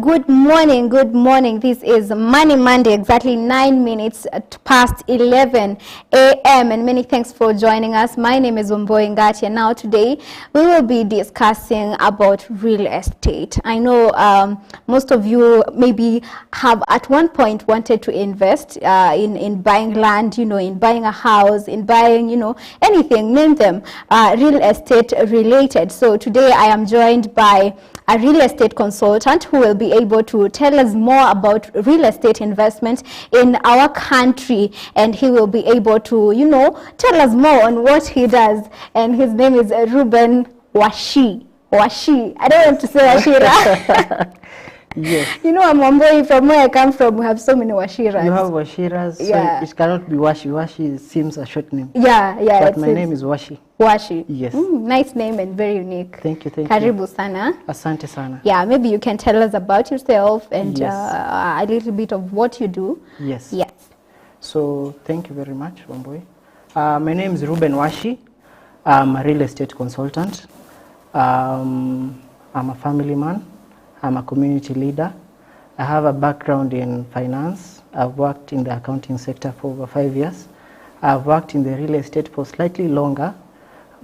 good morning, good morning. This is Money Monday, exactly 9 minutes past 11 a.m. and many thanks for joining us. My name is Wamboi Ngati, and now today we will be discussing about real estate. I know most of you maybe have at one point wanted to invest in buying land, in buying a house, in buying, anything, name them, real estate related. So today I am joined by a real estate consultant who will be able to tell us more about real estate investment in our country, and he will be able to, tell us more on what he does. And his name is Ruben Washi. I don't want to say Washira. Yes. I'm Wamboi. From where I come from, we have so many Washiras. You have Washiras, yeah. So it cannot be Washi. Washi seems a short name. Yeah. But my name is Washi. Washi. Yes. Nice name and very unique. Thank you. Karibu sana. Asante sana. Yeah, maybe you can tell us about yourself and yes. A little bit of what you do. Yes. Yes. So thank you very much, Wamboi. My name is Ruben Washi. I'm a real estate consultant. I'm a family man. I'm a community leader. I have a background in finance. I've worked in the accounting sector for over 5 years. I've worked in the real estate for slightly longer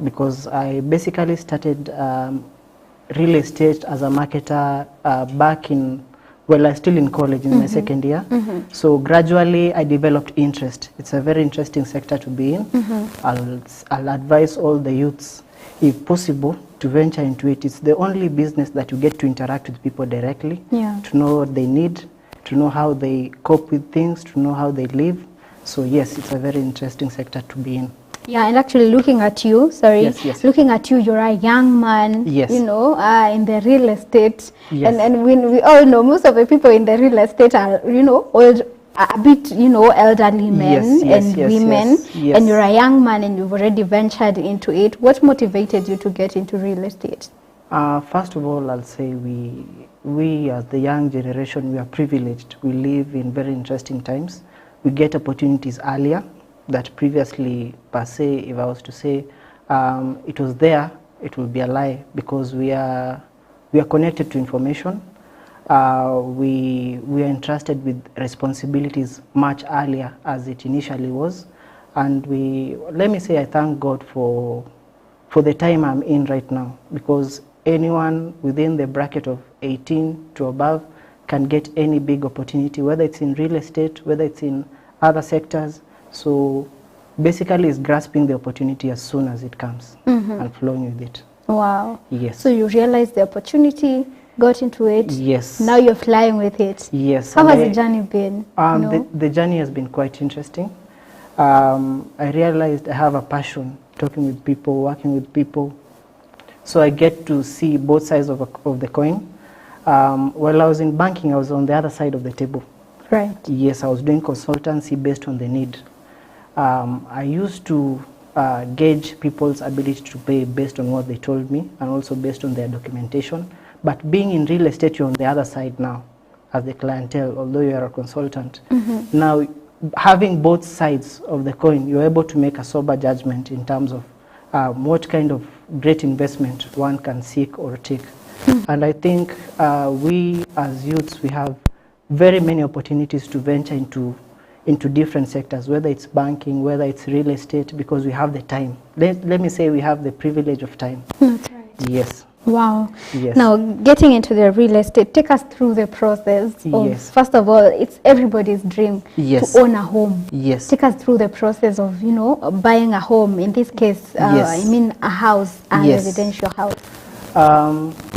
because I basically started real estate as a marketer back in, I was still in college in my second year. So gradually I developed interest. It's a very interesting sector to be in. I'll advise all the youths, if possible, to venture into it. It's the only business that you get to interact with people directly, to know what they need, to know how they cope with things, to know how they live. So yes, it's a very interesting sector to be in. Yeah, and actually looking at you, Yes. looking at you, you're a young man, yes. In the real estate. Yes. And we all know most of the people in the real estate are, old, a bit, elderly men and women. Yes. And you're a young man and you've already ventured into it. What motivated you to get into real estate? First of all, I'll say we as the young generation, we are privileged. We live in very interesting times. We get opportunities earlier that previously, per se, if I was to say it was there, it would be a lie, because we are connected to information. We are entrusted with responsibilities much earlier as it initially was, and let me say I thank God for the time I'm in right now, because anyone within the bracket of 18 to above can get any big opportunity, whether it's in real estate, whether it's in other sectors. So basically it's grasping the opportunity as soon as it comes and flowing with it. Wow. Yes. So you realized the opportunity, got into it. Yes. Now you're flying with it. Yes. How has the journey been? The journey has been quite interesting. I realized I have a passion talking with people, working with people. So I get to see both sides of the coin. While I was in banking, I was on the other side of the table. Right. Yes, I was doing consultancy based on the need. I used to gauge people's ability to pay based on what they told me and also based on their documentation. But being in real estate, you're on the other side now as the clientele, although you're a consultant. Now, having both sides of the coin, you're able to make a sober judgment in terms of what kind of great investment one can seek or take. And I think we as youths, we have very many opportunities to venture into different sectors, whether it's banking, whether it's real estate, because we have the time. Let me say we have the privilege of time. That's right. Yes. Wow. Yes. Now, getting into the real estate, take us through the process of, yes. First of all, it's everybody's dream yes. to own a home. Yes. Take us through the process of, buying a home. In this case, yes. I mean a house, a yes. residential house.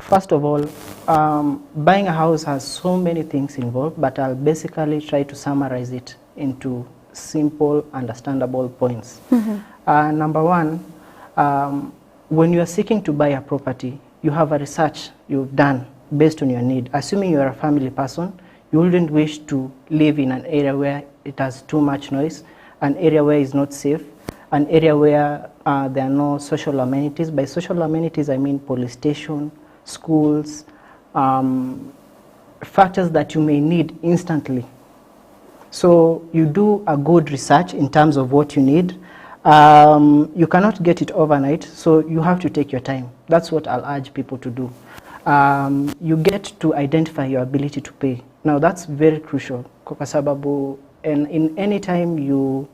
First of all, buying a house has so many things involved, but I'll basically try to summarize it into simple, understandable points. Number one, when you are seeking to buy a property, you have a research you've done based on your need. Assuming you're a family person, you wouldn't wish to live in an area where it has too much noise, an area where it's not safe, an area where there are no social amenities. By social amenities, I mean police station, schools, factors that you may need instantly. So you do a good research in terms of what you need. You cannot get it overnight, so you have to take your time. That's what I'll urge people to do. you get to identify your ability to pay. Now that's very crucial kwa sababu in any time you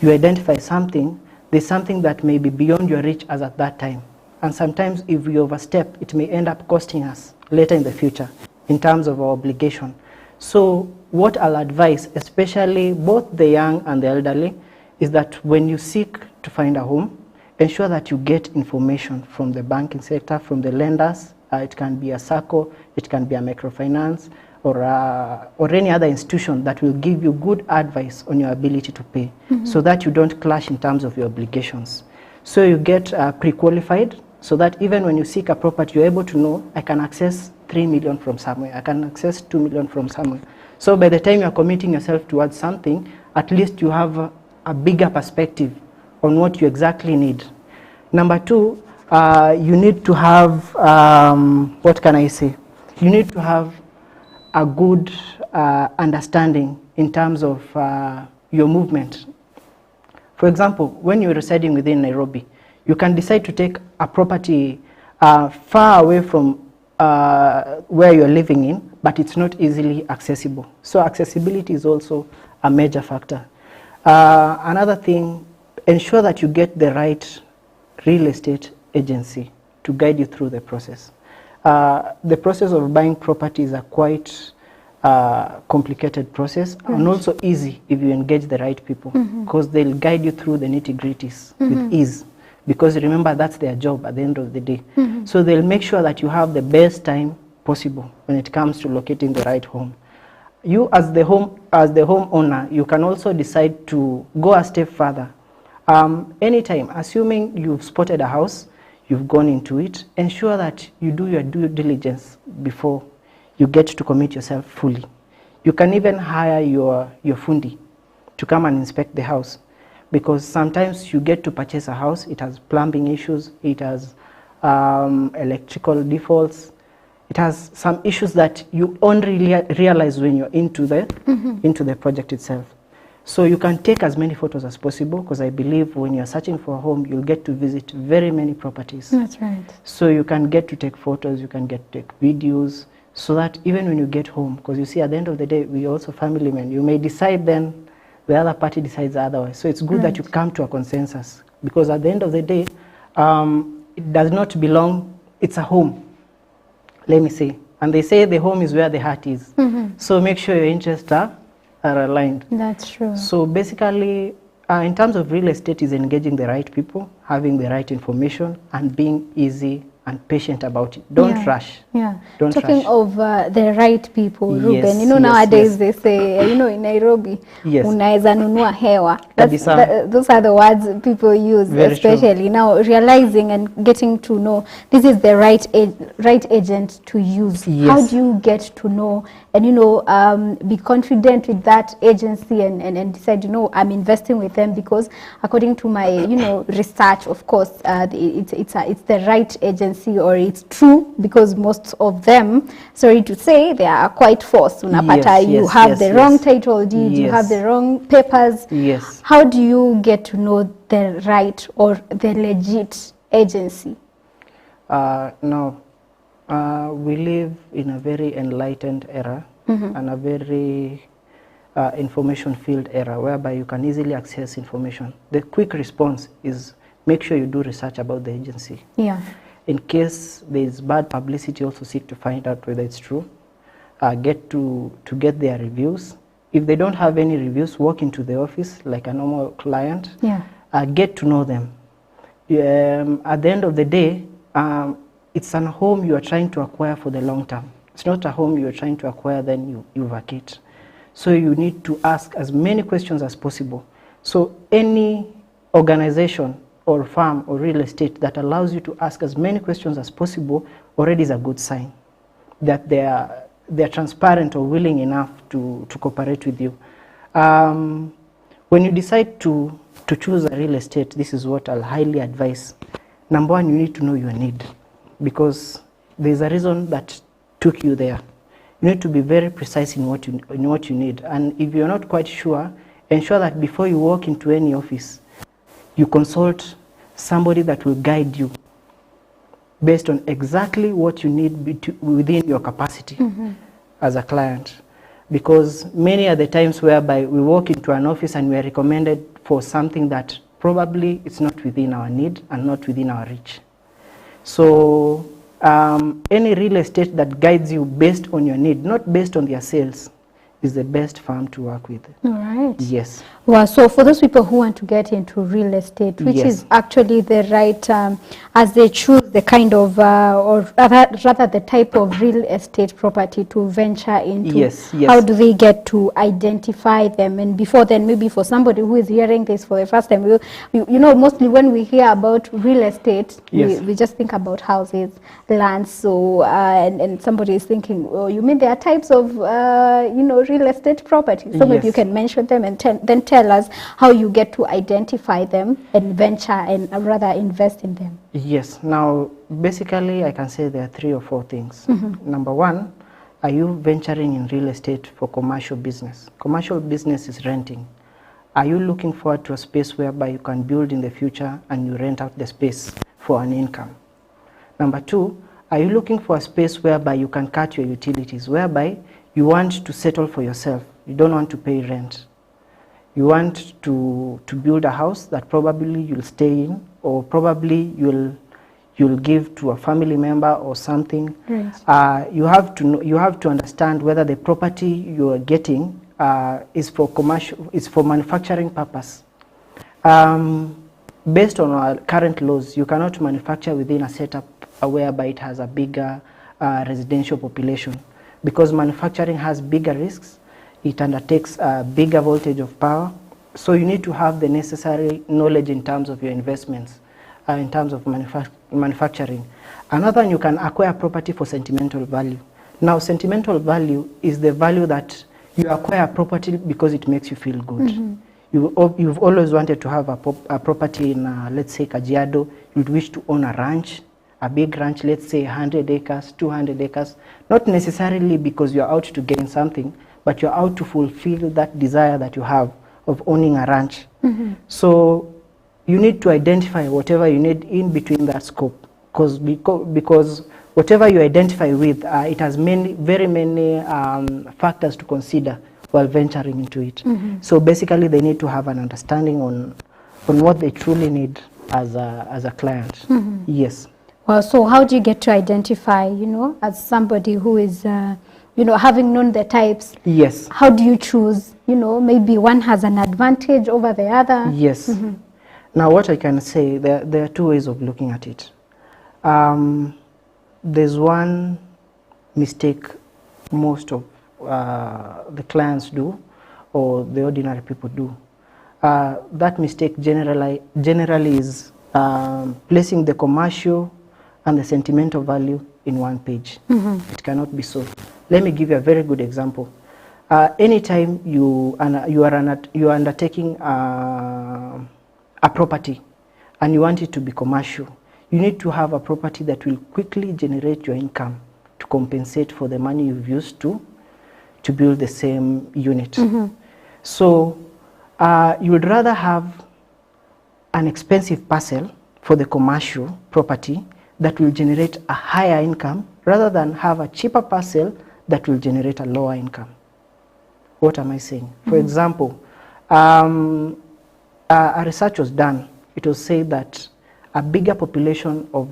identify something, there's something that may be beyond your reach as at that time. And sometimes if we overstep, it may end up costing us later in the future in terms of our obligation. So what I'll advise, especially both the young and the elderly, is that when you seek to find a home, ensure that you get information from the banking sector, from the lenders. It can be a SACCO, it can be a microfinance, or any other institution that will give you good advice on your ability to pay, so that you don't clash in terms of your obligations. So you get pre-qualified, so that even when you seek a property, you're able to know, I can access 3 million from somewhere, I can access 2 million from somewhere. So by the time you're committing yourself towards something, at least you have a bigger perspective on what you exactly need. Number two, you need to have, what can I say? You need to have a good understanding in terms of your movement. For example, when you're residing within Nairobi, you can decide to take a property far away from where you're living in, but it's not easily accessible. So accessibility is also a major factor. Another thing, ensure that you get the right real estate agency to guide you through the process. The process of buying property is a quite complicated process, and also easy if you engage the right people, because they'll guide you through the nitty-gritties with ease, because remember, that's their job at the end of the day. So they'll make sure that you have the best time possible when it comes to locating the right home. You as the homeowner, you can also decide to go a step further. Anytime, assuming you've spotted a house, you've gone into it, ensure that you do your due diligence before you get to commit yourself fully. You can even hire your fundi to come and inspect the house, because sometimes you get to purchase a house, it has plumbing issues, it has electrical defaults, it has some issues that you only realize when you're into the project itself. So you can take as many photos as possible, because I believe when you're searching for a home, you'll get to visit very many properties. That's right. So you can get to take photos, you can get to take videos, so that even when you get home, because you see at the end of the day, we also family men, you may decide then the other party decides otherwise. So it's good that you come to a consensus, because at the end of the day, it does not belong, it's a home, let me say. And they say the home is where the heart is. So make sure your interests are aligned. That's true. So basically, in terms of real estate, is engaging the right people, having the right information, and being easy and patient about it. Don't rush. Yeah. Don't Talking rush. of the right people, Yes, Ruben, you know, yes, nowadays yes. they say, you know, in Nairobi, Yes. unaweza nunua hewa. Kabisa. Those are the words people use, Very especially true. now, realizing and getting to know this is the right agent to use. Yes. How do you get to know and, you know, be confident with that agency and decide, you know, I'm investing with them because according to my, you know, research, of course, it's the right agency, or it's true, because most of them, sorry to say, they are quite false. Unapata, you have the wrong title deed, you have the wrong papers. Yes. How do you get to know the right or the legit agency? No. We live in a very enlightened era and a very information-filled era, whereby you can easily access information. The quick response is make sure you do research about the agency. Yeah. In case there is bad publicity, also seek to find out whether it's true. Get their reviews. If they don't have any reviews, walk into the office like a normal client. Yeah. Get to know them. At the end of the day, it's a home you are trying to acquire for the long term. It's not a home you are trying to acquire, then you vacate. So you need to ask as many questions as possible. So any organization or farm or real estate that allows you to ask as many questions as possible already is a good sign that they're transparent or willing enough to cooperate with you. When you decide to choose a real estate, this is what I'll highly advise. Number one, you need to know your need, because there's a reason that took you there. You need to be very precise in what you need. And if you're not quite sure, ensure that before you walk into any office, you consult somebody that will guide you based on exactly what you need within your capacity as a client. Because many are the times whereby we walk into an office and we are recommended for something that probably it's not within our need and not within our reach. So any real estate that guides you based on your need, not based on their sales, is the best firm to work with. All right. Yes. Well, so for those people who want to get into real estate, which is actually the right, as they choose the kind of, or rather the type of real estate property to venture into, yes. How do they get to identify them? And before then, maybe for somebody who is hearing this for the first time, you know, mostly when we hear about real estate, we just think about houses, land. So, and somebody is thinking, oh, you mean there are types of, you know, real estate properties? So maybe you can mention them and then tell us how you get to identify them and venture and rather invest in them. Yes. Now, basically, I can say there are 3 or 4 things. Number one, are you venturing in real estate for commercial business? Commercial business is renting. Are you looking forward to a space whereby you can build in the future and you rent out the space for an income? Number 2, are you looking for a space whereby you can cut your utilities, whereby you want to settle for yourself? You don't want to pay rent. You want to build a house that probably you'll stay in, or probably you'll give to a family member or something. Right. You have to understand whether the property you are getting is for manufacturing purpose. Based on our current laws, you cannot manufacture within a setup whereby it has a bigger residential population, because manufacturing has bigger risks. It undertakes a bigger voltage of power. So you need to have the necessary knowledge in terms of your investments, in terms of manufacturing. Another one, you can acquire property for sentimental value. Now, sentimental value is the value that you acquire property because it makes you feel good. You've always wanted to have a property in, let's say, Kajiado. You'd wish to own a ranch, a big ranch, let's say 100 acres, 200 acres, not necessarily because you're out to gain something, but you're out to fulfill that desire that you have of owning a ranch. So you need to identify whatever you need in between that scope, because whatever you identify with, it has very many factors to consider while venturing into it. So basically they need to have an understanding on what they truly need as a client. Yes. Well, so how do you get to identify, you know, as somebody who is, you know, having known the types? Yes. How do you choose, you know, maybe one has an advantage over the other? Yes. Now, what I can say, there are 2 ways of looking at it. There's one mistake most of the clients do, or the ordinary people do. That mistake generally is placing the commercial and the sentimental value in one page. It cannot be so. Let me give you a very good example. Anytime you are undertaking a property and you want it to be commercial, you need to have a property that will quickly generate your income to compensate for the money you've used to build the same unit. So you would rather have an expensive parcel for the commercial property that will generate a higher income rather than have a cheaper parcel that will generate a lower income. What am I saying? For example, a research was done. It was said that a bigger population of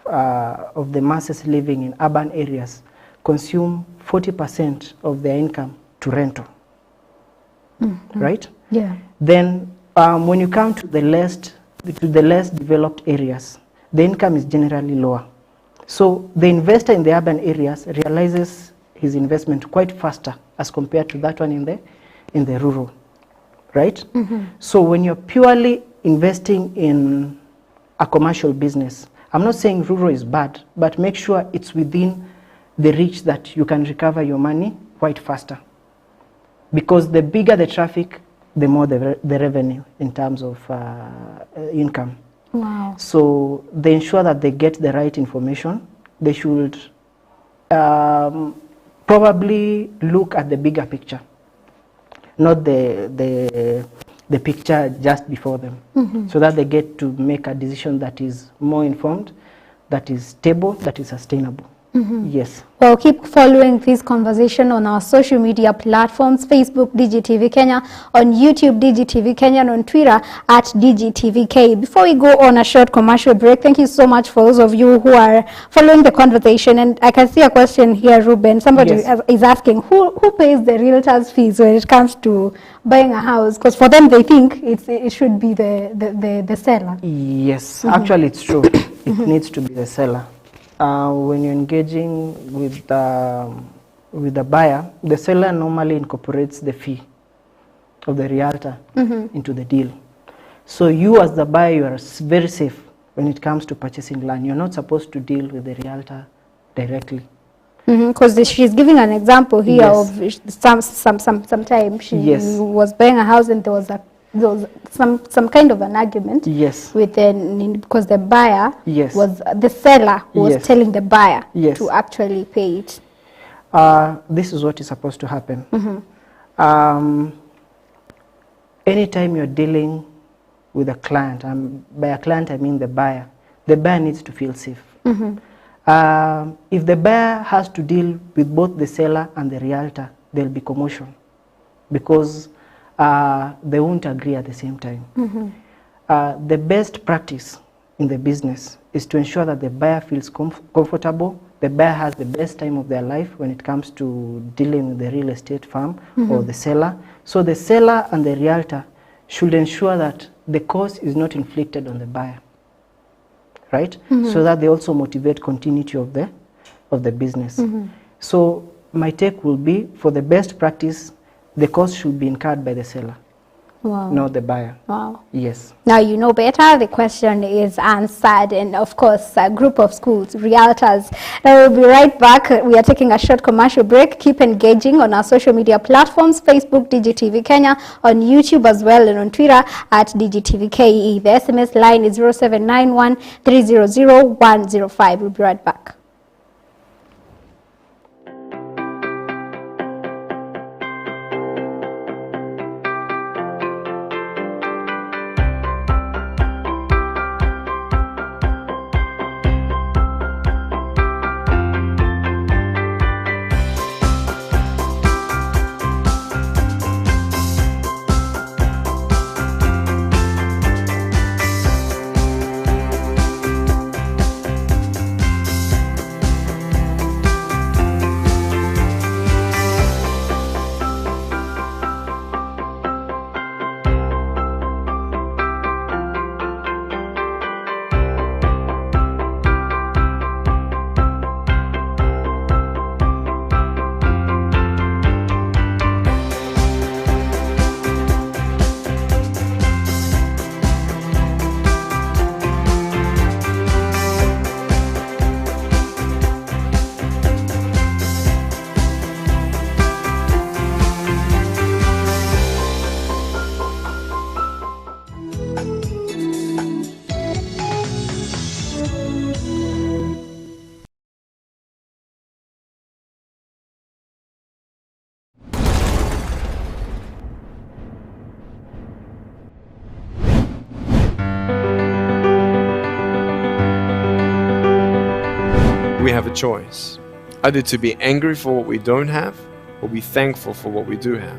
the masses living in urban areas consume 40% of their income to rental. Right? Yeah. Then when you come to the less developed areas, the income is generally lower. So the investor in the urban areas realizes his investment quite faster as compared to that one in the rural, right? So when you're purely investing in a commercial business, I'm not saying rural is bad, but make sure it's within the reach that you can recover your money quite faster. Because the bigger the traffic, the more the revenue in terms of income. Wow. So they ensure that they get the right information. They should probably look at the bigger picture, not the picture just before them, so that they get to make a decision that is more informed that is stable, that is sustainable. Yes. Well, keep following this conversation on our social media platforms, Facebook, DigiTV Kenya, on YouTube, DigiTV Kenya, and on Twitter at DigiTVK. Before we go on a short commercial break, thank you so much for those of you who are following the conversation. And I can see a question here, Ruben. Somebody is asking, who pays the realtor's fees when it comes to buying a house? Because for them, they think it should be the seller. Yes, actually it's true. It needs to be the seller. When you're engaging with the buyer, the seller normally incorporates the fee of the realtor into the deal. So you as the buyer, you are very safe when it comes to purchasing land. You're not supposed to deal with the realtor directly. Because she's giving an example here of sometime she was buying a house and there was some kind of an argument with because the buyer was the seller who was telling the buyer to actually pay it. This is what is supposed to happen. Anytime you're dealing with a client, by a client I mean the buyer needs to feel safe. If the buyer has to deal with both the seller and the realtor, there'll be commotion because they won't agree at the same time. The best practice in the business is to ensure that the buyer feels comfortable, the buyer has the best time of their life when it comes to dealing with the real estate firm or the seller. So the seller and the realtor should ensure that the cost is not inflicted on the buyer, right? So that they also motivate continuity of the business. So my take will be, for the best practice, the cost should be incurred by the seller, not the buyer. Yes. Now you know better. The question is answered, and of course, a group of schools, realtors. Now we'll be right back. We are taking a short commercial break. Keep engaging on our social media platforms: Facebook, DigiTV Kenya, on YouTube as well, and on Twitter at DigiTVKE. The SMS line is 0791 300 105. We'll be right back. We have a choice, either to be angry for what we don't have or be thankful for what we do have.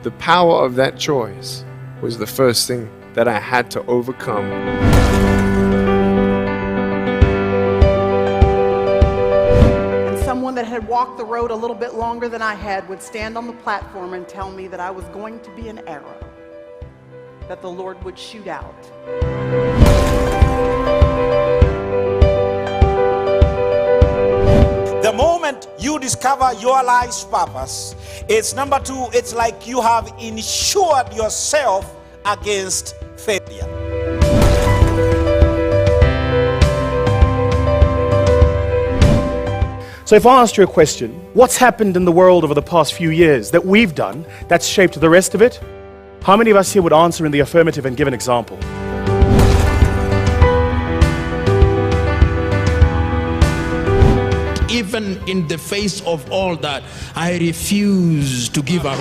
The power of that choice was the first thing that I had to overcome. And someone that had walked the road a little bit longer than I had would stand on the platform and tell me that I was going to be an arrow that the Lord would shoot out. The moment you discover your life's purpose, it's number two, it's like you have insured yourself against failure. So if I asked you a question, what's happened in the world over the past few years that we've done that's shaped the rest of it? How many of us here would answer in the affirmative and give an example? Even in the face of all that, I refuse to give up.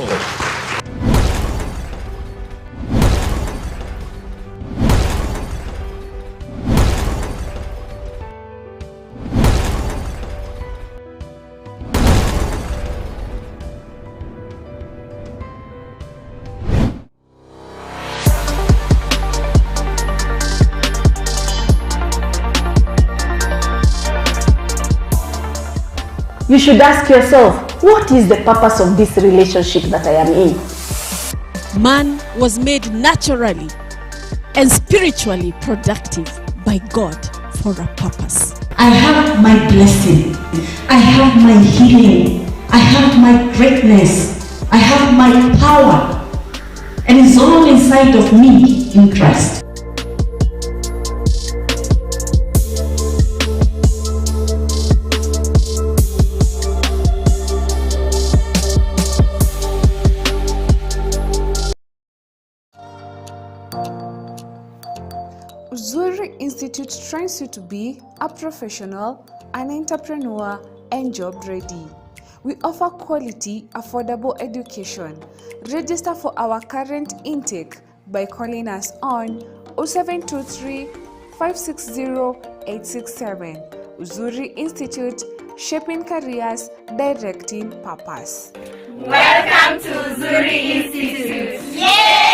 you should ask yourself, what is the purpose of this relationship that I am in? Man was made naturally and spiritually productive by God for a purpose. I have my blessing. I have my healing. I have my greatness. I have my power. And it's all inside of me in Christ. Uzuri Institute trains you to be a professional, an entrepreneur, and job ready. We offer quality, affordable education. Register for our current intake by calling us on 0723 560 867. Uzuri Institute, shaping careers, directing purpose. Welcome to Uzuri Institute. Yay!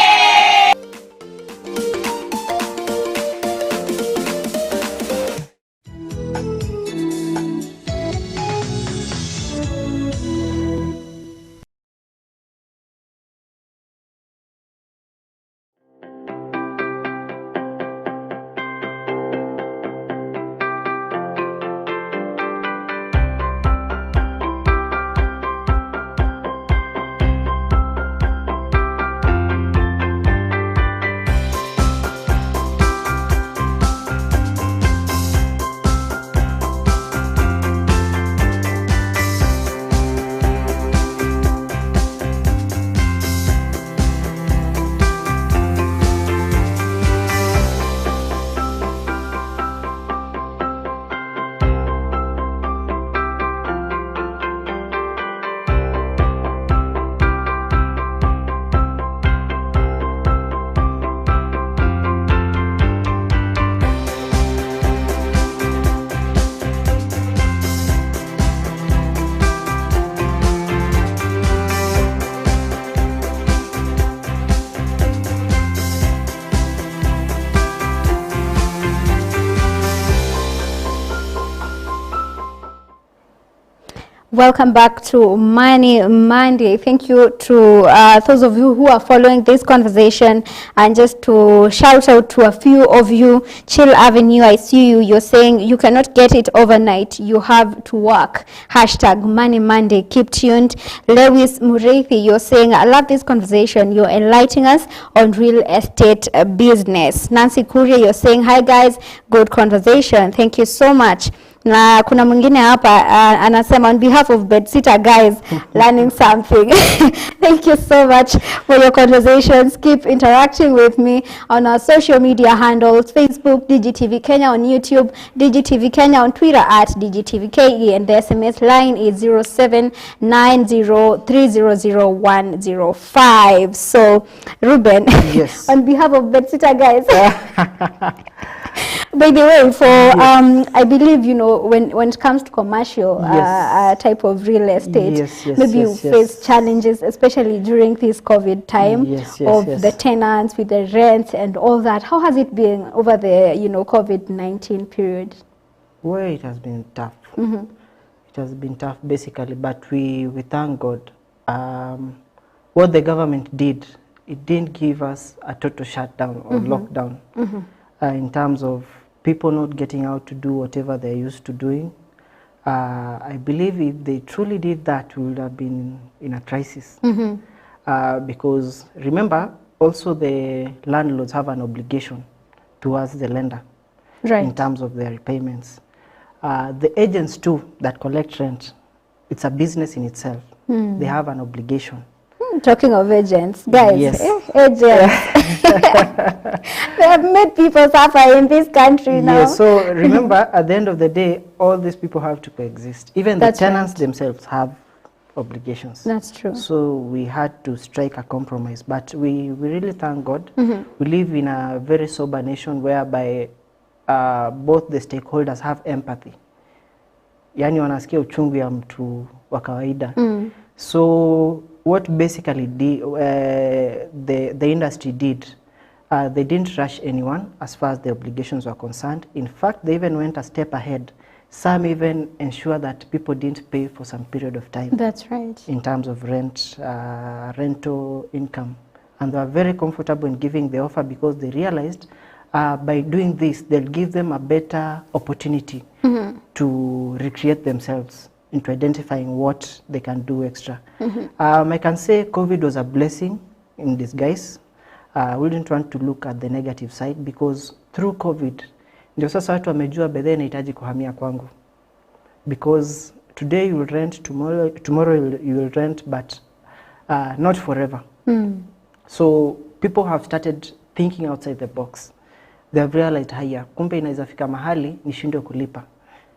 Welcome back to Money Monday. Thank you to those of you who are following this conversation, and just to shout out to a few of you. Chill Avenue, I see you. You're saying you cannot get it overnight. You have to work. Hashtag Money Monday. Keep tuned. Lewis Mureithi, you're saying, I love this conversation. You're enlightening us on real estate business. Nancy Kuria, you're saying, hi guys, good conversation. Thank you so much. Na kuna mwingine hapa anasema on behalf of bedsitter guys learning something. Thank you so much for your conversations. Keep interacting with me on our social media handles: Facebook DigiTV Kenya, on YouTube DigiTV Kenya, on Twitter at DigiTVKE, and the SMS line is 0790300105. So Ruben, yes. On behalf of bedsitter guys. By the way, for I believe, you know, when it comes to commercial type of real estate, maybe you face challenges, especially during this COVID time, of the tenants with the rent and all that. How has it been over the, you know, COVID-19 period? Well, it has been tough. It has been tough, basically, but we thank God. What the government did, it didn't give us a total shutdown or lockdown. In terms of people not getting out to do whatever they're used to doing. I believe if they truly did that, we would have been in a crisis. Because remember, also the landlords have an obligation towards the lender in terms of their repayments. The agents too that collect rent, it's a business in itself. They have an obligation. Talking of agents, guys, agents. They have made people suffer in this country now. Yes, so remember, at the end of the day, all these people have to coexist. Even the tenants themselves have obligations. That's true. So we had to strike a compromise, but we really thank God. We live in a very sober nation whereby both the stakeholders have empathy. Yani wanasikia uchungu ya mtu wa kawaida. So what basically the industry did, they didn't rush anyone as far as the obligations were concerned. In fact, they even went a step ahead, Some even ensure that people didn't pay for some period of time. That's right. In terms of rent, rental income. And they are very comfortable in giving the offer because they realized by doing this, they'll give them a better opportunity to recreate themselves into identifying what they can do extra. I can say COVID was a blessing in disguise. I wouldn't want to look at the negative side because through COVID, ndio sasa watu wamejua bedhe nahitaji kuhamia kwangu. Because today you will rent, tomorrow you will rent, but not forever. So people have started thinking outside the box. They have realized, haya, kumbe inaweza fika mahali nishindwe kulipa.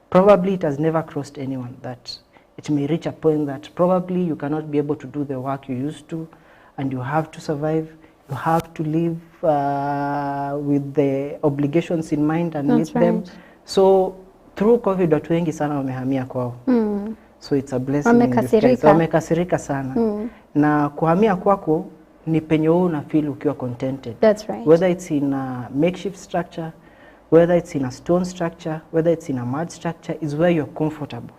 Probably it has never crossed anyone that it may reach a point that probably you cannot be able to do the work you used to, and you have to survive. You have to live with the obligations in mind and meet them. So through COVID, watu wengi sana wamehamia kwao. So it's a blessing in disguise. Wamekasirika sana. Na kuhamia kwako ni penye wewe una feel ukiwa contented. That's right. Whether it's in a makeshift structure, whether it's in a stone structure, whether it's in a mud structure, is where you're comfortable.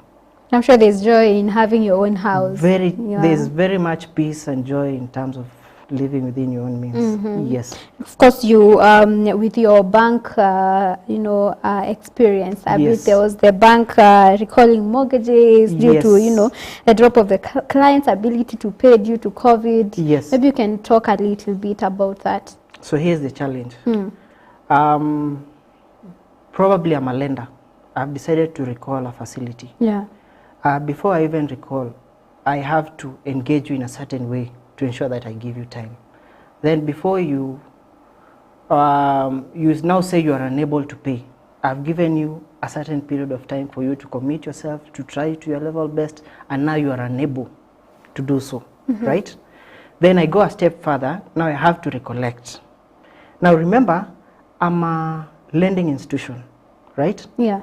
I'm sure there's joy in having your own house. There's very much peace and joy in terms of living within your own means. Yes. Of course, you with your bank, experience. I believe there was the bank recalling mortgages due to the drop of the client's ability to pay due to COVID. Yes. Maybe you can talk a little bit about that. So here's the challenge. Probably I'm a lender. I've decided to recall a facility. Yeah. Before I even recall, I have to engage you in a certain way to ensure that I give you time. Then before you now say you are unable to pay, I've given you a certain period of time for you to commit yourself, to try to your level best, and now you are unable to do so, right? Then I go a step further, now I have to recollect. Now remember, I'm a lending institution, right? Yeah.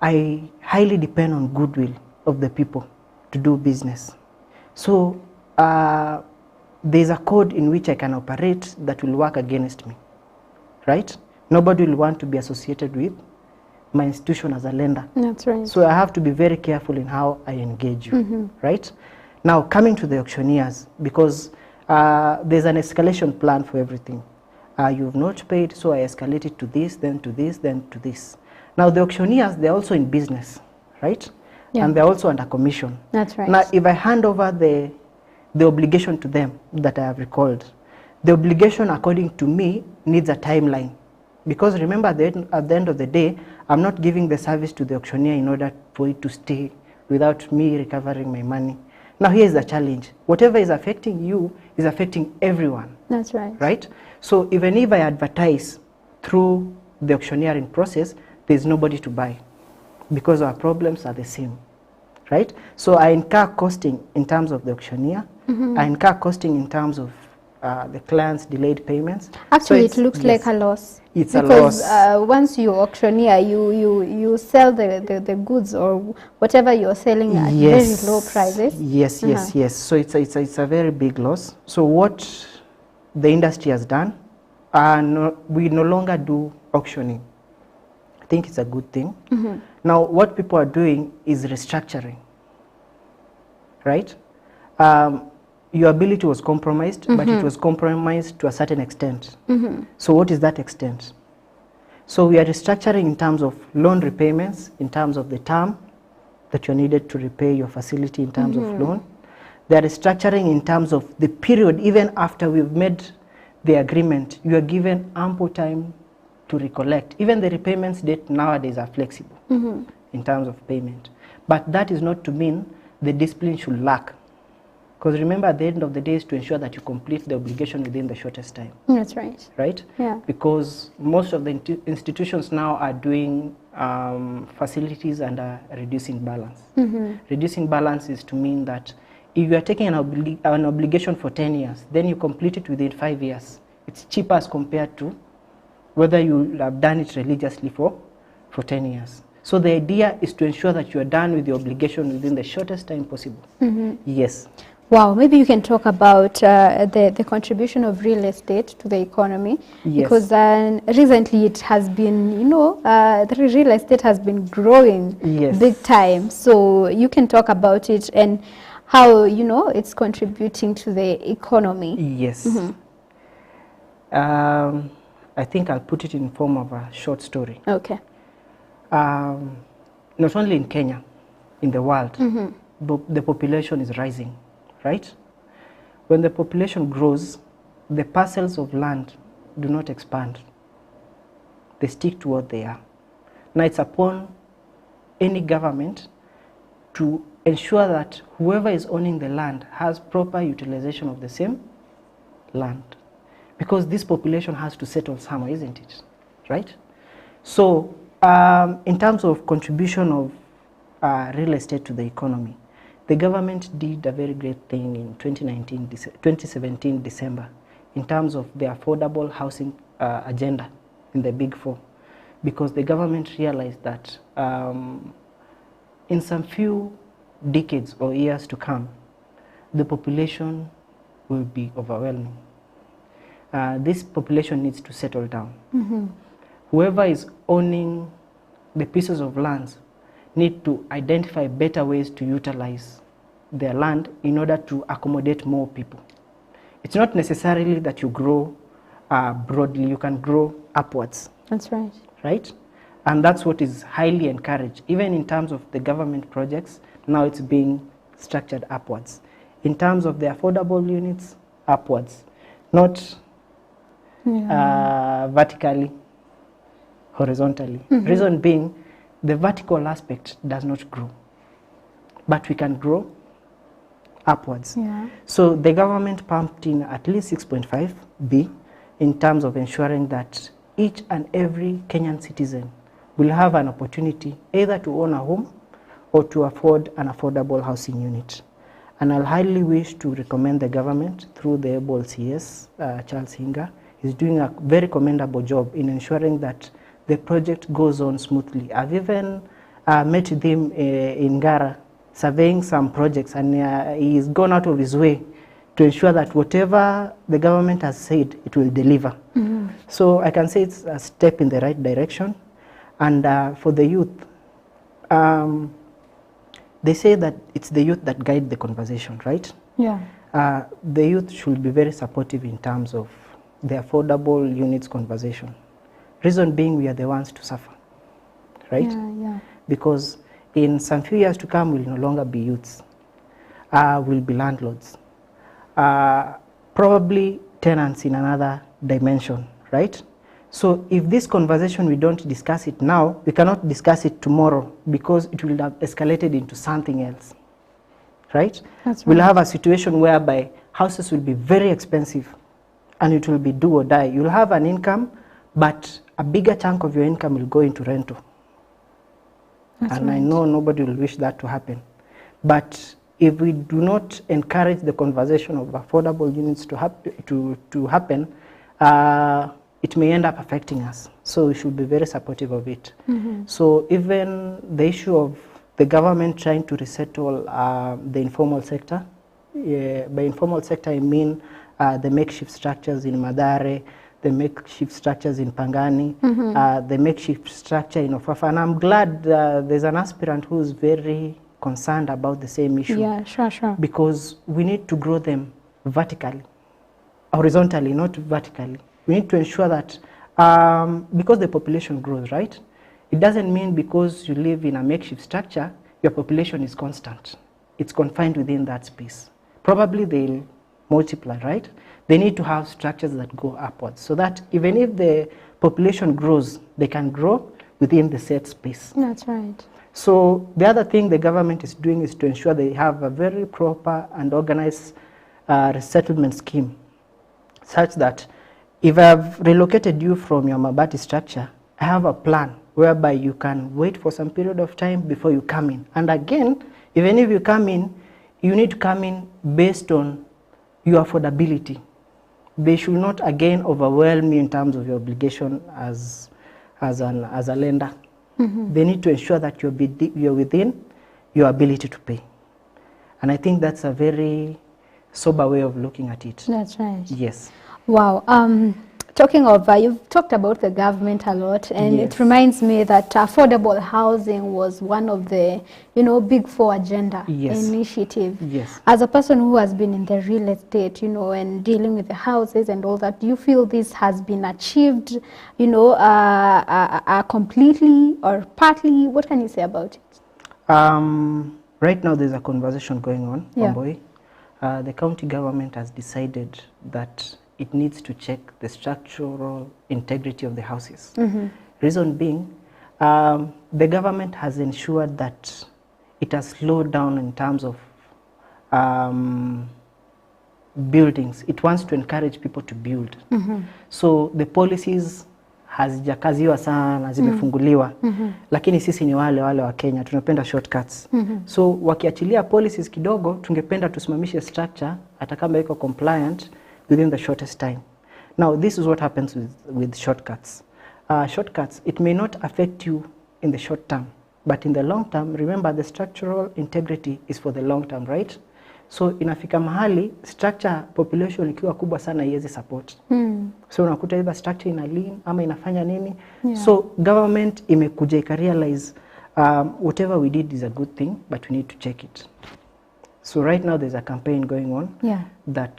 I highly depend on goodwill of the people to do business. So there's a code in which I can operate that will work against me, right? Nobody will want to be associated with my institution as a lender. That's right. So I have to be very careful in how I engage you, right? Now coming to the auctioneers, because there's an escalation plan for everything. You've not paid, so I escalate it to this, then to this, then to this. Now the auctioneers, they're also in business, right? Yeah. And they're also under commission. That's right. Now if I hand over the obligation to them that I have recalled, the obligation according to me needs a timeline. Because remember, at the end of the day, I'm not giving the service to the auctioneer in order for it to stay without me recovering my money. Now here's the challenge. Whatever is affecting you is affecting everyone. That's right. Right? So even if I advertise through the auctioneering process, there's nobody to buy because our problems are the same. Right? So I incur costing in terms of the auctioneer. I incur costing in terms of the client's delayed payments. Actually, so it looks like a loss. It's a loss. Because once you auctioneer, you sell the goods or whatever you're selling at very low prices. Yes. So it's a very big loss. So what the industry has done, we no longer do auctioning. I think it's a good thing. Now, what people are doing is restructuring, right? Your ability was compromised, but it was compromised to a certain extent. So what is that extent? So we are restructuring in terms of loan repayments, in terms of the term that you're needed to repay your facility in terms of loan. They are restructuring in terms of the period, even after we've made the agreement, you are given ample time to recollect. Even the repayments date nowadays are flexible in terms of payment. But that is not to mean the discipline should lack. Because remember, at the end of the day is to ensure that you complete the obligation within the shortest time. That's right. Right? Yeah. Because most of the institutions now are doing facilities and are reducing balance. Reducing balance is to mean that if you are taking an obligation for 10 years, then you complete it within 5 years. It's cheaper as compared to whether you have done it religiously for 10 years. So the idea is to ensure that you are done with the obligation within the shortest time possible. Yes. Wow, maybe you can talk about the contribution of real estate to the economy. Yes. Because recently it has been, the real estate has been growing Yes. big time. So you can talk about it and how, it's contributing to the economy. Yes. I think I'll put it in form of a short story. Okay. Not only in Kenya, in the world, the population is rising, right? When the population grows, the parcels of land do not expand. They stick to what they are. Now it's upon any government to ensure that whoever is owning the land has proper utilization of the same land. Because this population has to settle somewhere, isn't it? Right? So, in terms of contribution of real estate to the economy, the government did a very great thing in 2017 December in terms of the affordable housing agenda in the Big Four, because the government realized that in some few decades or years to come, the population will be overwhelming. This population needs to settle down. Whoever is owning the pieces of lands need to identify better ways to utilize their land in order to accommodate more people. It's not necessarily that you grow broadly, you can grow upwards. That's right. Right? And that's what is highly encouraged. Even in terms of the government projects, now it's being structured upwards. In terms of the affordable units, upwards. Not vertically, horizontally. Reason being, the vertical aspect does not grow, but we can grow upwards. So the government pumped in at least 6.5 B in terms of ensuring that each and every Kenyan citizen will have an opportunity either to own a home or to afford an affordable housing unit. And I'll highly wish to recommend the government through the able CS, Charles Hinga, is doing a very commendable job in ensuring that the project goes on smoothly. I've even met with him in Gara, surveying some projects, and he's gone out of his way to ensure that whatever the government has said, it will deliver. So I can say it's a step in the right direction. And for the youth, they say that it's the youth that guide the conversation, right? Yeah. The youth should be very supportive in terms of the affordable units conversation. Reason being, we are the ones to suffer, right? Yeah. Because in some few years to come, we'll no longer be youths. We'll be landlords. Probably tenants in another dimension, right? So if this conversation, we don't discuss it now, we cannot discuss it tomorrow because it will have escalated into something else, right? That's right. We'll have a situation whereby houses will be very expensive and it will be do or die. You'll have an income, but a bigger chunk of your income will go into rental. And I know nobody will wish that to happen. But if we do not encourage the conversation of affordable units to happen, it may end up affecting us. So we should be very supportive of it. So even the issue of the government trying to resettle the informal sector, by informal sector I mean the makeshift structures in Madare, the makeshift structures in Pangani, the makeshift structure in Ofafa. And I'm glad there's an aspirant who's very concerned about the same issue. Yeah, sure. Because we need to grow them vertically, horizontally, not vertically. We need to ensure that because the population grows, right? It doesn't mean because you live in a makeshift structure, your population is constant. It's confined within that space. Probably they'll multiply, right? They need to have structures that go upwards so that even if the population grows, they can grow within the set space. That's right. So the other thing the government is doing is to ensure they have a very proper and organized resettlement scheme such that if I've relocated you from your Mabati structure, I have a plan whereby you can wait for some period of time before you come in. And again, even if you come in, you need to come in based on your affordability. They should not again overwhelm you in terms of your obligation as a lender. They need to ensure that you're within your ability to pay. And I think that's a very sober way of looking at it. That's right. Yes. Wow. Talking of, you've talked about the government a lot, and Yes. it reminds me that affordable housing was one of the, big four agenda Yes. initiative. Yes. As a person who has been in the real estate, and dealing with the houses and all that, do you feel this has been achieved, completely or partly? What can you say about it? Right now there's a conversation going on, Yeah. Wamboi. The county government has decided that it needs to check the structural integrity of the houses. Reason being, the government has ensured that it has slowed down in terms of buildings. It wants to encourage people to build. So the policies hazijakaziwa sana, zimefunguliwa. Lakini sisi ni wale wa Kenya, tunapenda shortcuts. So wakiachilia policies kidogo, tungependa tusimamishe structure hata kama iko compliant within the shortest time. Now, this is what happens with shortcuts. Shortcuts, it may not affect you in the short term, but in the long term, remember the structural integrity is for the long term, right? So inafika mahali, structure population ikiwa kubwa sana iwezi support. So unakuta either structure ina lean ama inafanya nini. Yeah. So government imekuja ikarealize whatever we did is a good thing, but we need to check it. So right now there's a campaign going on that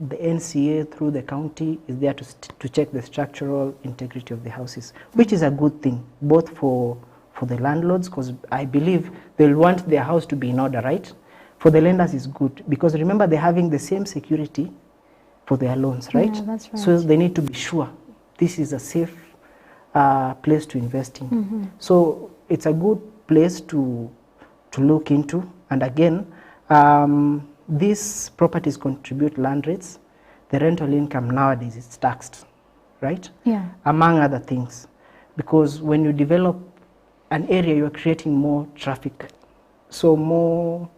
the NCA through the county is there to check the structural integrity of the houses, which is a good thing, both for the landlords, because I believe they'll want their house to be in order, right? For the lenders is good, because remember they're having the same security for their loans, right? Yeah, that's right. So they need to be sure this is a safe place to invest in. So it's a good place to look into. And again, these properties contribute land rates. The rental income nowadays is taxed, right? Yeah. Among other things. Because when you develop an area, you're creating more traffic. So more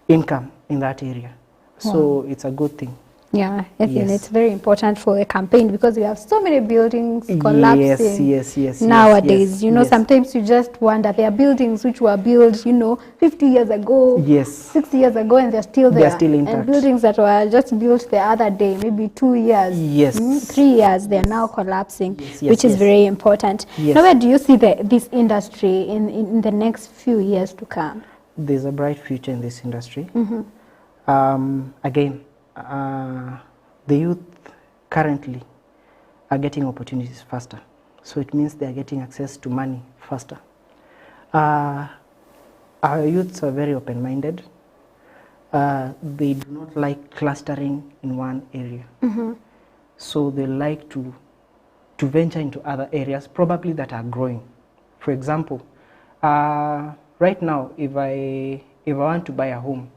income in that area. So it's a good thing. Yeah, I think Yes. it's very important for a campaign because we have so many buildings collapsing Yes, nowadays. yes. Sometimes you just wonder, there are buildings which were built, 50 years ago, Yes. 60 years ago, and they're still there. They're still intact. And buildings that were just built the other day, maybe 2 years, Yes. 3 years, they're now collapsing, Yes, which is yes. very important. Yes. Now, where do you see this industry in the next few years to come? There's a bright future in this industry. Again, the youth currently are getting opportunities faster. So it means they are getting access to money faster. Our youths are very open-minded. They do not like clustering in one area. So they like to venture into other areas, probably that are growing. For example, right now, if I want to buy a home,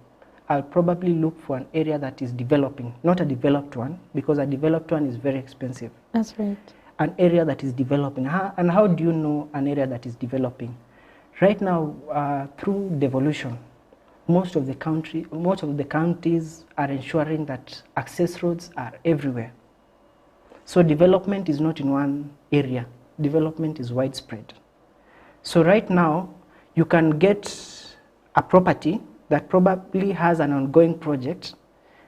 I'll probably look for an area that is developing, not a developed one, because a developed one is very expensive. That's right. An area that is developing. And how do you know an area that is developing? Right now, through devolution, most of the counties are ensuring that access roads are everywhere. So development is not in one area. Development is widespread. So right now, you can get a property that probably has an ongoing project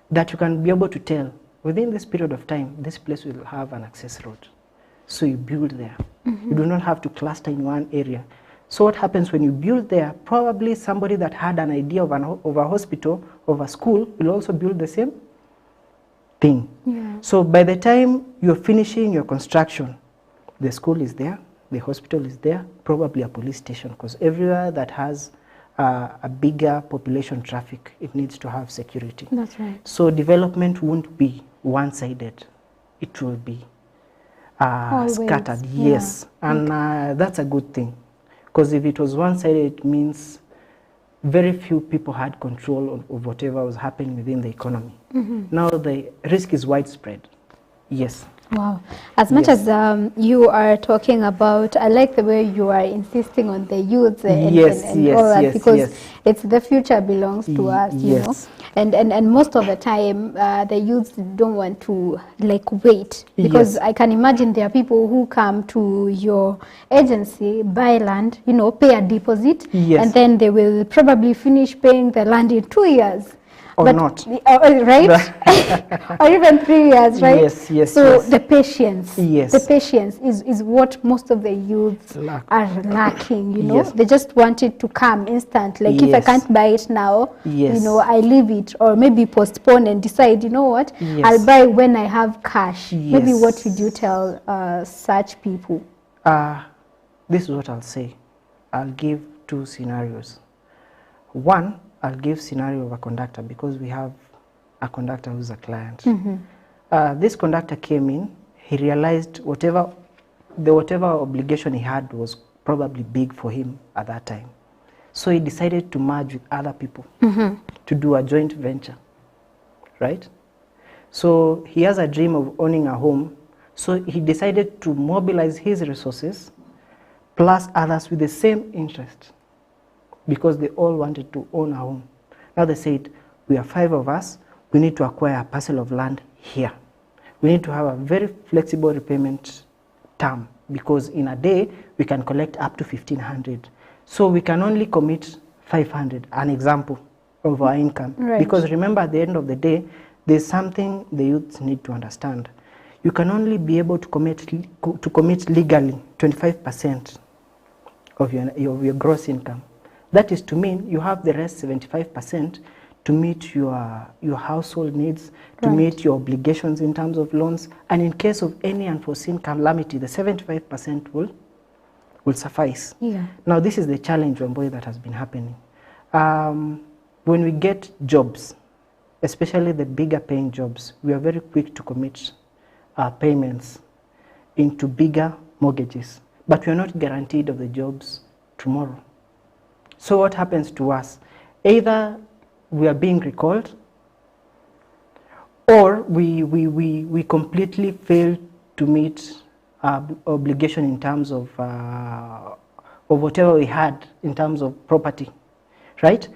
that you can be able to tell within this period of time, this place will have an access road. So you build there. You do not have to cluster in one area. So what happens when you build there, probably somebody that had an idea of a hospital, of a school, will also build the same thing. Yeah. So by the time you're finishing your construction, the school is there, the hospital is there, probably a police station, because everywhere that has a bigger population traffic, it needs to have security. That's right. So development won't be one-sided. It will be scattered. Yeah. Yes. And that's a good thing. Because if it was one-sided, it means very few people had control of whatever was happening within the economy. Now the risk is widespread. Yes. Wow. As much as you are talking about, I like the way you are insisting on the youth and all that, because it's the future belongs to us, you know. And most of the time, the youths don't want to wait, because I can imagine there are people who come to your agency, buy land, pay a deposit, and then they will probably finish paying the land in 2 years. Or not. Right? Or even 3 years, right? Yes, yes, so yes. the patience. Yes. The patience is what most of the youths are lacking, you know. Yes. They just want it to come instant. Like if I Yes. can't buy it now, Yes. you know, I leave it, or maybe postpone and decide, you know what, Yes. I'll buy when I have cash. Maybe Yes. what would you tell such people? This is what I'll say. I'll give 2 scenarios. One, I'll give scenario of a conductor, because we have a conductor who's a client. This conductor came in, he realized whatever obligation he had was probably big for him at that time. So he decided to merge with other people to do a joint venture, right? So he has a dream of owning a home. So he decided to mobilize his resources plus others with the same interest, because they all wanted to own a home. Now they said, we are 5 of us, we need to acquire a parcel of land here. We need to have a very flexible repayment term, because in a day we can collect up to 1,500. So we can only commit 500, an example of our income. Right. Because remember, at the end of the day, there's something the youths need to understand. You can only be able to commit legally 25% of your gross income. That is to mean you have the rest 75% to meet your household needs, to meet your obligations in terms of loans, and in case of any unforeseen calamity, the 75% will suffice. Yeah. Now this is the challenge, Wamboi, that has been happening. When we get jobs, especially the bigger paying jobs, we are very quick to commit our payments into bigger mortgages, but we are not guaranteed of the jobs tomorrow. So what happens to us? Either we are being recalled, or we completely fail to meet our obligation in terms of whatever we had in terms of property, right?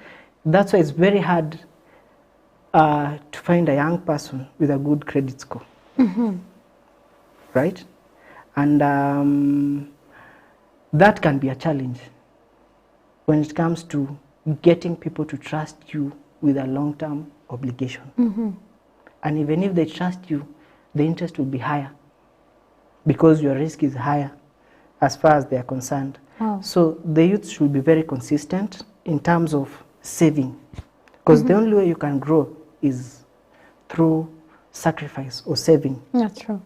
That's why it's very hard to find a young person with a good credit score, right? And that can be a challenge when it comes to getting people to trust you with a long-term obligation. And even if they trust you, the interest will be higher, because your risk is higher as far as they are concerned. Wow. So the youth should be very consistent in terms of saving, because the only way you can grow is through sacrifice or saving. That's true.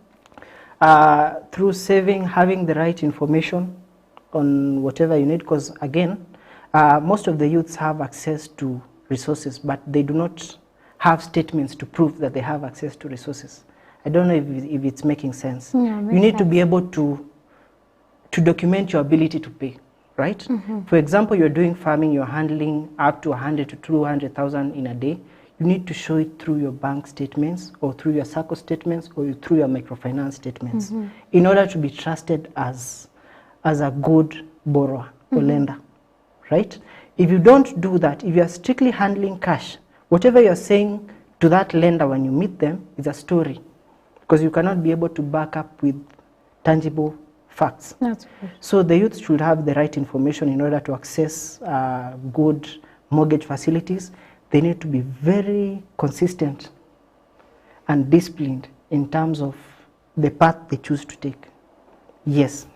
Through saving, having the right information on whatever you need, because again, most of the youths have access to resources, but they do not have statements to prove that they have access to resources. I don't know if it's making sense. Yeah, you need to be able to document your ability to pay, right? For example, you're doing farming, you're handling up to 100 to 200,000 in a day. You need to show it through your bank statements, or through your SACCO statements, or through your microfinance statements, in order to be trusted as a good borrower or lender, right? If you don't do that, if you are strictly handling cash, whatever you're saying to that lender when you meet them is a story, because you cannot be able to back up with tangible facts. That's right. So the youth should have the right information in order to access good mortgage facilities. They need to be very consistent and disciplined in terms of the path they choose to take. Yes.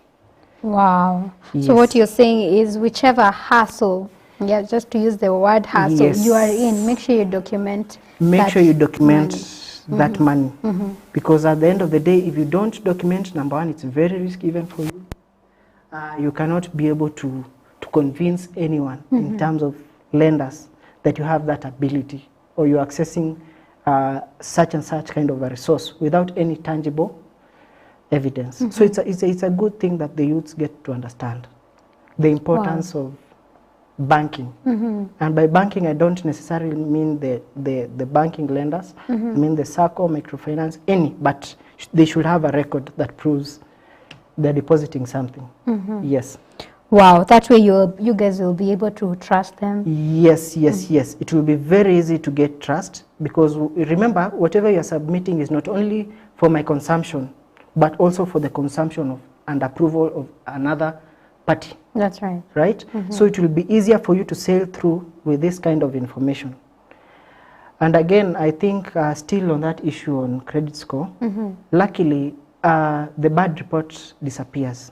Wow. Yes. So what you're saying is, whichever hassle, yeah, just to use the word hassle, Yes. you are in, make sure you document. Make sure you document money. that money. Because at the end of the day, if you don't document, number one, it's very risky even for you. You cannot be able to convince anyone in terms of lenders that you have that ability, or you're accessing such and such kind of a resource without any tangible evidence. So it's a good thing that the youths get to understand the importance of banking. And by banking, I don't necessarily mean the banking lenders. I mean the SACCO, microfinance, any, but they should have a record that proves they're depositing something. Yes. Wow, that way you guys will be able to trust them. Yes, yes, yes. It will be very easy to get trust, because remember, whatever you're submitting is not only for my consumption, but also for the consumption of and approval of another party. That's right. Right? So it will be easier for you to sail through with this kind of information. And again, I think still on that issue on credit score, luckily, the bad report disappears.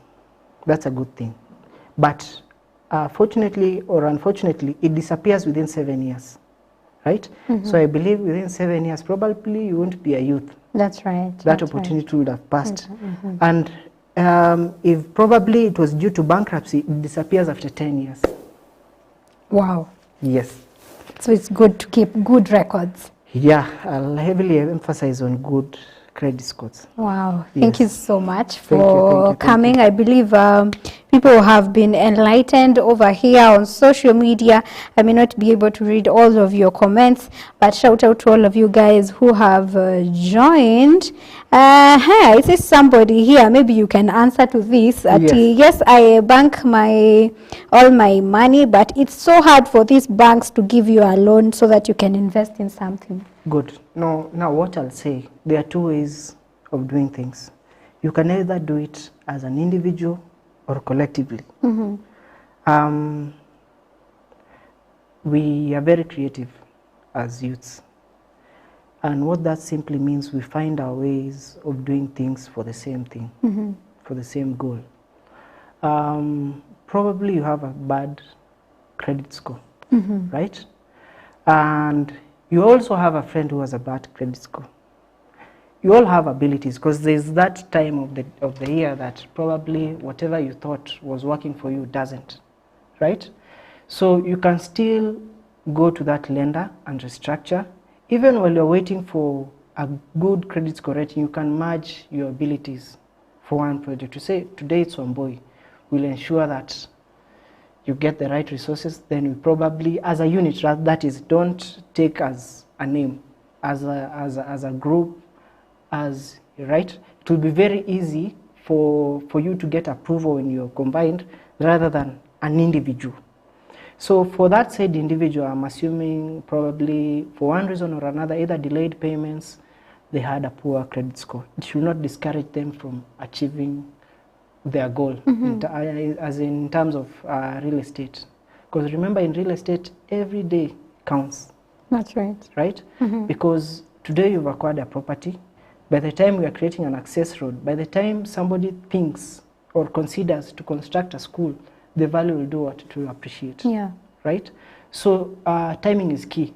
That's a good thing. But fortunately or unfortunately, it disappears within 7 years, right? So I believe within 7 years, probably you won't be a youth. That's right. That opportunity would have passed. And if probably it was due to bankruptcy, it disappears after 10 years. Wow. Yes. So it's good to keep good records. Yeah, I'll heavily emphasize on good credit scores. Wow. Thank you so much Thank for you. coming. I believe people have been enlightened over here on social media. I may not be able to read all of your comments, but shout out to all of you guys who have joined. Hey, I see somebody here. Maybe you can answer to this. Yes, I bank all my money, but it's so hard for these banks to give you a loan so that you can invest in something. Good. No, now what I'll say, there are two ways of doing things. You can either do it as an individual or collectively. We are very creative as youths. And what that simply means, we find our ways of doing things for the same thing, for the same goal. Probably you have a bad credit score, right? And you also have a friend who has a bad credit score. You all have abilities, because there's that time of the year that probably whatever you thought was working for you doesn't, right? So you can still go to that lender and restructure. Even while you're waiting for a good credit score rating, you can merge your abilities for one project. To say, today it's Wamboi, we'll ensure that you get the right resources, then we probably, as a unit, that is, don't take as a name, as a group, right? It will be very easy for you to get approval when you're combined rather than an individual. So for that said individual, I'm assuming probably for one reason or another, either delayed payments, they had a poor credit score. It should not discourage them from achieving their goal, as in terms of real estate. Because remember, in real estate, every day counts. That's right. Right? Because today you've acquired a property. By the time we are creating an access road, by the time somebody thinks or considers to construct a school, the value will do what it will appreciate. Yeah. Right? So timing is key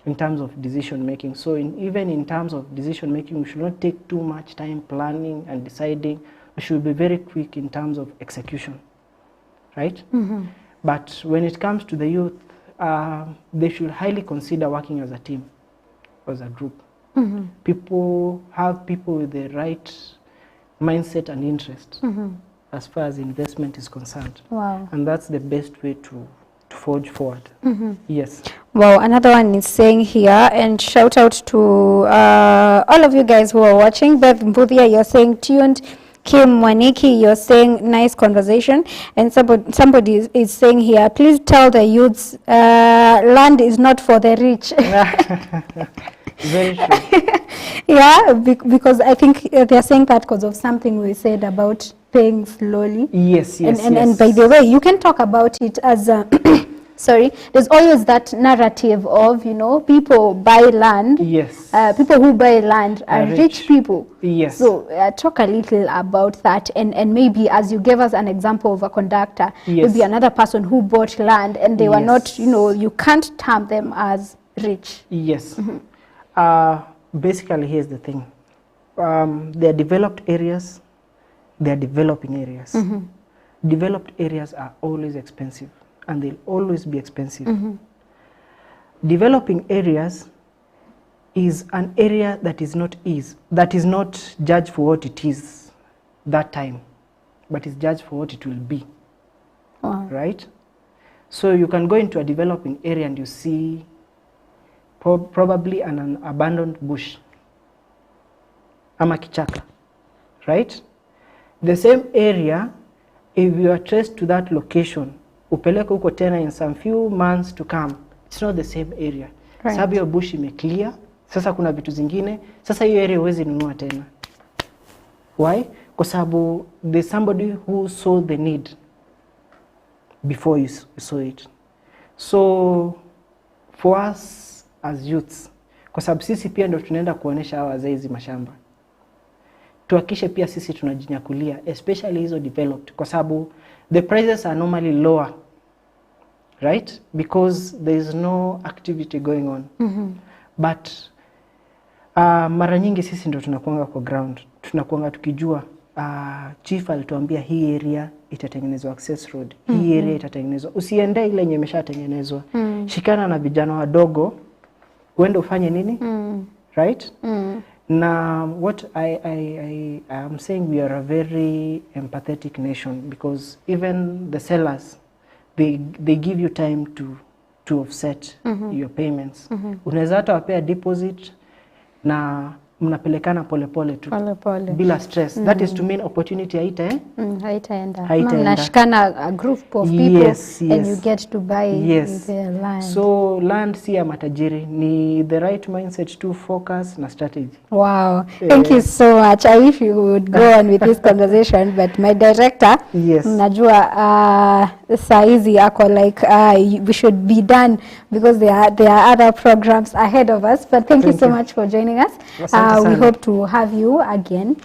in terms of decision making. So even in terms of decision making, we should not take too much time planning and deciding. We should be very quick in terms of execution, right? But when it comes to the youth, they should highly consider working as a team, as a group. People with the right mindset and interest as far as investment is concerned. Wow. And that's the best way to forge forward. Yes. Well, another one is saying here, and shout out to all of you guys who are watching. Bev Mbuthia, you're saying tuned. Kim Waniki, you're saying nice conversation. And somebody is saying here, please tell the youths land is not for the rich. Very true. Yeah, because I think they're saying that because of something we said about paying slowly. Yes. And by the way, you can talk about it as a sorry, there's always that narrative of, people buy land. Yes. People who buy land are rich people. Yes. So talk a little about that, and maybe as you gave us an example of a conductor, maybe another person who bought land and they were not, you can't term them as rich. Yes. Basically, here's the thing. There are developed areas, there are developing areas. Developed areas are always expensive, and they'll always be expensive. Developing areas is an area that is not judged for what it is that time, but is judged for what it will be. Right? So you can go into a developing area and you see probably an abandoned bush, ama kichaka, right? The same area, if you are traced to that location, upeleke huko tena in some few months to come, it's not the same area. Right. Sababu hiyo bush imeclear, sasa kuna vitu zingine, sasa hiyo area huwezi nunua tena. Why? Kwa sababu there's somebody who saw the need before you saw it. So for us as youths, kwa sababu sisi pia ndio tunaenda kuonesha hawa wazee hizi mashamba. Tuhakishe pia sisi tunajinyakulia, especially hizo developed, kwa sababu the prices are normally lower, right? Because there is no activity going on. But mara nyingi sisi ndio tunakuanga kwa ground, tunakuanga tukijua chief alituambia hii area itatengenezwa access road, hii area itatengenezwa. Usiende ile yenye imeshatengenezwa. Shikana na vijana wadogo uende ufanye nini? Right? Now, what I am saying, we are a very empathetic nation, because even the sellers, they give you time to offset your payments. Unaweza hata wapea deposit na mnapelekana polepole tu, bila stress. That is to mean opportunity haitaenda. Mnashikana a group of people, and you get to buy the land. So land si ya matajiri, ni the right mindset to focus na strategy. Wow, thank you so much. I wish you would go on with this conversation, but my director, najua saa hizi yako like we should be done, because there are other programs ahead of us. But thank you so much for joining us. We hope to have you again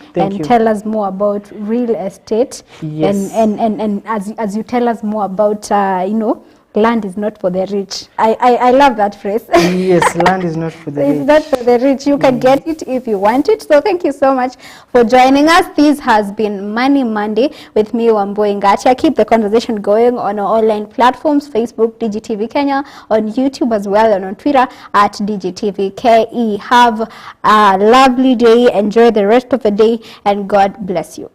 tell us more about real estate. And as you tell us more about land is not for the rich. I love that phrase. Yes, land is not for the rich. It's not for the rich. You can get it if you want it. So thank you so much for joining us. This has been Money Monday with me, Wambui Ngatia. Keep the conversation going on our online platforms, Facebook, DigiTV Kenya, on YouTube as well, and on Twitter at DigiTV KE. Have a lovely day. Enjoy the rest of the day, and God bless you.